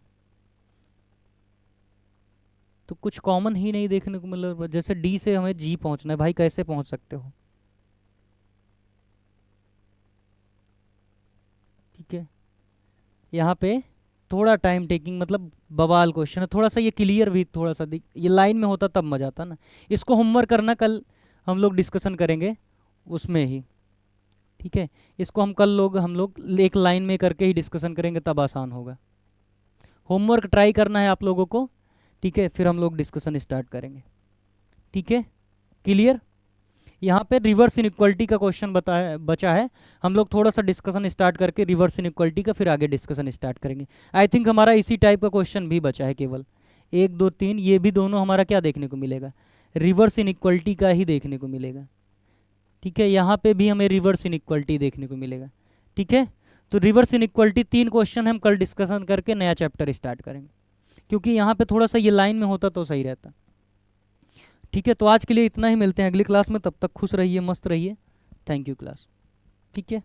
तो कुछ कॉमन ही नहीं देखने को मिल रहा। जैसे डी से हमें जी पहुंचना है, भाई कैसे पहुंच सकते हो? ठीक है, यहाँ पे थोड़ा टाइम टेकिंग, मतलब बवाल क्वेश्चन है थोड़ा सा, ये क्लियर भी थोड़ा सा ये लाइन में होता तब मजा आता ना। इसको होमवर्क करना, कल हम लोग डिस्कशन करेंगे उसमें ही। ठीक है, इसको हम लोग एक लाइन में करके ही डिस्कशन करेंगे, तब आसान होगा। होमवर्क ट्राई करना है आप लोगों को, ठीक है, फिर हम लोग डिस्कशन स्टार्ट करेंगे। ठीक है, क्लियर? यहाँ पे रिवर्स इनइक्वालिटी का क्वेश्चन बचा है, हम लोग थोड़ा सा डिस्कशन स्टार्ट करके रिवर्स इनइक्वालिटी का फिर आगे डिस्कशन स्टार्ट करेंगे। आई थिंक हमारा इसी टाइप का क्वेश्चन भी बचा है, केवल 1 2 3, ये भी दोनों हमारा क्या देखने को मिलेगा? रिवर्स इनइक्वालिटी का ही देखने को मिलेगा। ठीक है, यहाँ पे भी हमें रिवर्स इनइक्वालिटी देखने को मिलेगा। ठीक है, तो रिवर्स इनइक्वालिटी 3 क्वेश्चन हम कल डिस्कशन करके नया चैप्टर स्टार्ट करेंगे, क्योंकि यहाँ पे थोड़ा सा ये लाइन में होता तो सही रहता। ठीक है, तो आज के लिए इतना ही, मिलते हैं अगली क्लास में, तब तक खुश रहिए, मस्त रहिए। Thank you class. ठीक है।